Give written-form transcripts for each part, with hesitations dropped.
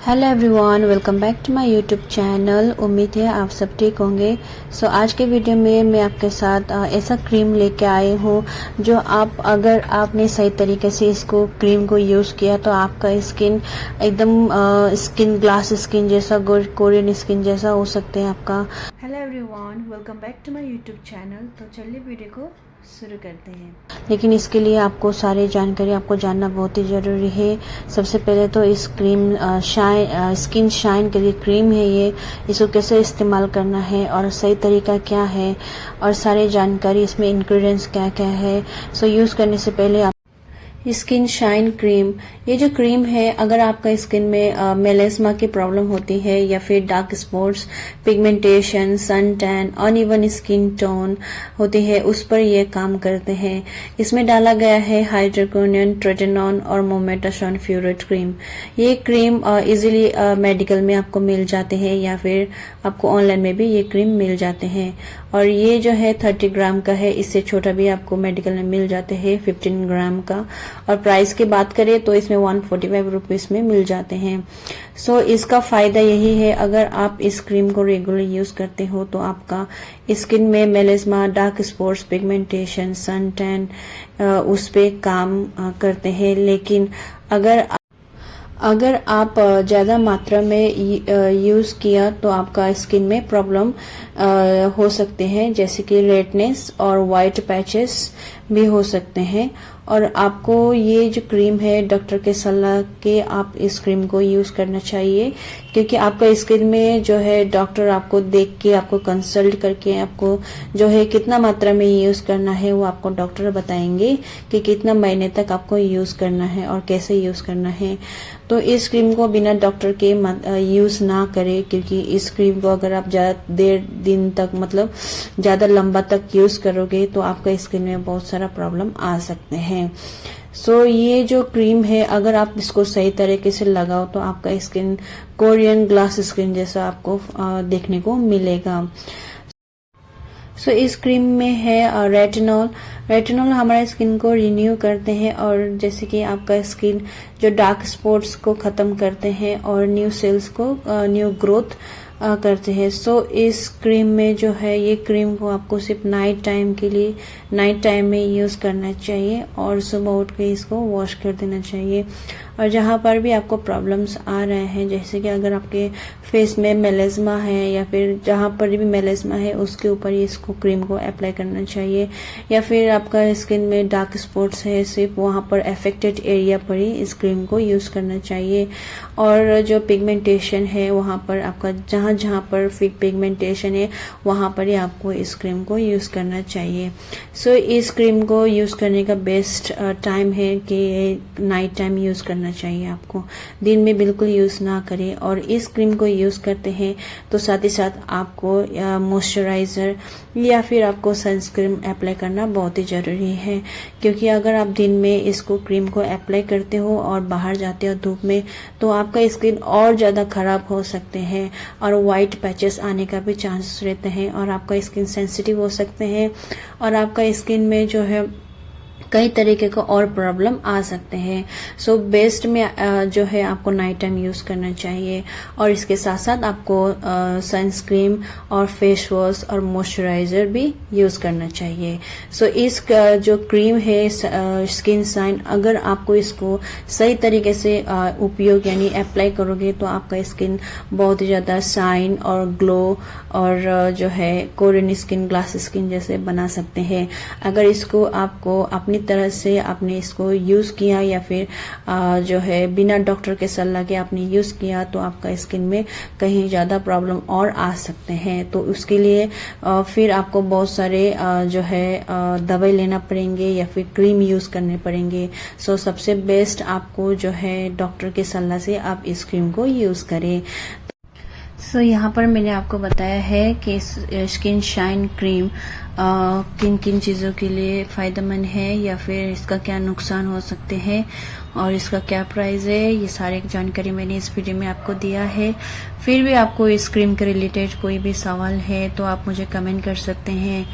Hello everyone, welcome back to my YouTube channel. उम्मीद है आप सब ठीक होंगे। सो आज के वीडियो में मैं आपके साथ ऐसा क्रीम लेके आई हूँ जो अगर आपने सही तरीके से इसको क्रीम को यूज़ किया तो आपका स्किन एकदम स्किन ग्लास स्किन जैसा, कोरियन स्किन जैसा हो सकते हैं आपका। Hello everyone, welcome back to my YouTube channel. तो चलिए वीडियो को शुरू करते हैं। लेकिन इसके लिए आपको सारी जानकारी आपको जानना बहुत ही ज़रूरी है। सबसे पहले तो इस क्रीम स्किन शाइन के लिए क्रीम है ये, इसको कैसे इस्तेमाल करना है और सही तरीका क्या है और सारी जानकारी इसमें इंग्रेडिएंट्स क्या क्या है। सो यूज़ करने से पहले स्किन शाइन क्रीम, ये जो क्रीम है, अगर आपका स्किन में मेलेस्मा की प्रॉब्लम होती है या फिर dark spots, pigmentation, sun tan, uneven skin tone होती है, उस पर ये काम करते हैं। इसमें डाला गया है हाइड्रोक्विनोन, ट्रेटेनॉन और मोमेटासोन फ्यूरेट क्रीम। ये क्रीम इजीली मेडिकल में आपको मिल जाते हैं या फिर आपको ऑनलाइन में भी ये क्रीम मिल जाते हैं। और ये जो है 30 ग्राम का है, इससे छोटा भी आपको मेडिकल में मिल जाते हैं 15 ग्राम का। और प्राइस की बात करें तो इसमें 145 रुपीज में मिल जाते हैं। सो इसका फायदा यही है, अगर आप इस क्रीम को रेगुलर यूज करते हो तो आपका स्किन में melasma, dark spots, pigmentation, sun tan उस पे काम करते हैं। लेकिन अगर आप ज़्यादा मात्रा में यूज़ किया तो आपका स्किन में प्रॉब्लम हो सकते हैं, जैसे कि रेडनेस और वाइट पैचेस भी हो सकते हैं। और आपको ये जो क्रीम है, डॉक्टर के सलाह के आप इस क्रीम को यूज़ करना चाहिए, क्योंकि आपका स्किन में जो है डॉक्टर आपको देख के, आपको कंसल्ट करके आपको जो है कितना मात्रा में यूज़ करना है वो आपको डॉक्टर बताएंगे कि कितना महीने तक आपको यूज़ करना है और कैसे यूज़ करना है। तो इस क्रीम को बिना डॉक्टर के यूज़ ना करें, क्योंकि इस क्रीम को अगर आप ज़्यादा देर दिन तक, मतलब ज़्यादा लंबा तक यूज़ करोगे तो आपका स्किन में बहुत सारा प्रॉब्लम आ सकते हैं। सो ये जो क्रीम है, अगर आप इसको सही तरीके से लगाओ तो आपका स्किन कोरियन ग्लास स्किन जैसा आपको देखने को मिलेगा। सो इस क्रीम में है रेटिनॉल हमारे स्किन को रिन्यू करते हैं, और जैसे कि आपका स्किन जो डार्क स्पॉट्स को ख़त्म करते हैं और न्यू सेल्स को न्यू ग्रोथ करते हैं। सो इस क्रीम में जो है, ये क्रीम को आपको सिर्फ नाइट टाइम में यूज़ करना चाहिए और सुबह उठ के इसको वॉश कर देना चाहिए। और जहाँ पर भी आपको प्रॉब्लम्स आ रहे हैं, जैसे कि अगर आपके फेस में मेलेस्मा है या फिर जहाँ पर भी मेलेस्मा है उसके ऊपर ही इसको क्रीम को अप्लाई करना चाहिए। या फिर आपका स्किन में डार्क स्पॉट्स है, सिर्फ वहाँ पर अफेक्टेड एरिया पर ही इस क्रीम को यूज़ करना चाहिए। और जो पिगमेंटेशन है, वहाँ पर आपका जहाँ पर पिगमेंटेशन है वहाँ पर ही आपको इस क्रीम को यूज़ करना चाहिए। सो इस क्रीम को यूज़ करने का बेस्ट टाइम है कि नाइट टाइम यूज़ करना चाहिए आपको, दिन में बिल्कुल यूज़ ना करें। और इस क्रीम को यूज़ करते हैं तो साथ ही साथ आपको मॉइस्चराइज़र या फिर आपको सनस्क्रीन अप्लाई करना बहुत ही ज़रूरी है, क्योंकि अगर आप दिन में इसको क्रीम को अप्लाई करते हो और बाहर जाते हो धूप में तो आपका स्किन और ज़्यादा ख़राब हो सकते हैं और वाइट पैचेस आने का भी चांसेस रहते हैं और आपका स्किन सेंसिटिव हो सकते हैं और आपका स्किन में जो है कई तरीके का और प्रॉब्लम आ सकते हैं। सो बेस्ट में जो है आपको नाइट टाइम यूज़ करना चाहिए, और इसके साथ साथ आपको सनस्क्रीन और फेस वॉश और मॉइस्चराइज़र भी यूज़ करना चाहिए। सो इस जो क्रीम है स्किन शाइन, अगर आपको इसको सही तरीके से उपयोग यानी अप्लाई करोगे तो आपका स्किन बहुत ही ज़्यादा शाइन और ग्लो और जो है कोरियन स्किन, ग्लास स्किन जैसे बना सकते हैं। अगर इसको आपको अपनी तरह से आपने इसको यूज़ किया या फिर जो है बिना डॉक्टर के सलाह के आपने यूज़ किया तो आपका स्किन में कहीं ज़्यादा प्रॉब्लम और आ सकते हैं। तो उसके लिए फिर आपको बहुत सारे जो है दवाई लेना पड़ेंगे या फिर क्रीम यूज़ करने पड़ेंगे। सो सबसे बेस्ट आपको जो है डॉक्टर के सलाह से आप इस क्रीम को यूज़ करें। सो यहाँ पर मैंने आपको बताया है कि स्किन शाइन क्रीम किन किन चीज़ों के लिए फ़ायदेमंद है या फिर इसका क्या नुकसान हो सकते हैं और इसका क्या प्राइस है। ये सारी जानकारी मैंने इस वीडियो में आपको दिया है। फिर भी आपको इस क्रीम के रिलेटेड कोई भी सवाल है तो आप मुझे कमेंट कर सकते हैं।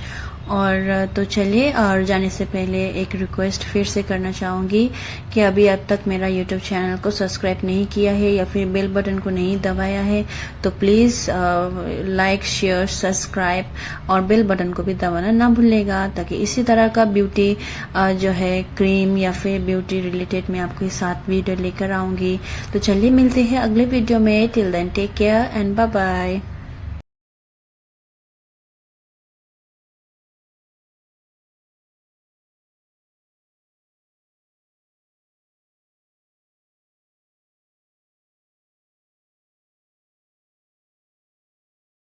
और तो चलिए, और जाने से पहले एक रिक्वेस्ट फिर से करना चाहूँगी कि अभी अब तक मेरा यूट्यूब चैनल को सब्सक्राइब नहीं किया है या फिर बेल बटन को नहीं दबाया है तो प्लीज़ लाइक, शेयर, सब्सक्राइब और बेल बटन को भी दबाना ना भूलिएगा, ताकि इसी तरह का ब्यूटी जो है क्रीम या फिर ब्यूटी रिलेटेड मैं आपके साथ वीडियो लेकर आऊँगी। तो चलिए मिलते हैं अगले वीडियो में। Till then take care and bye bye.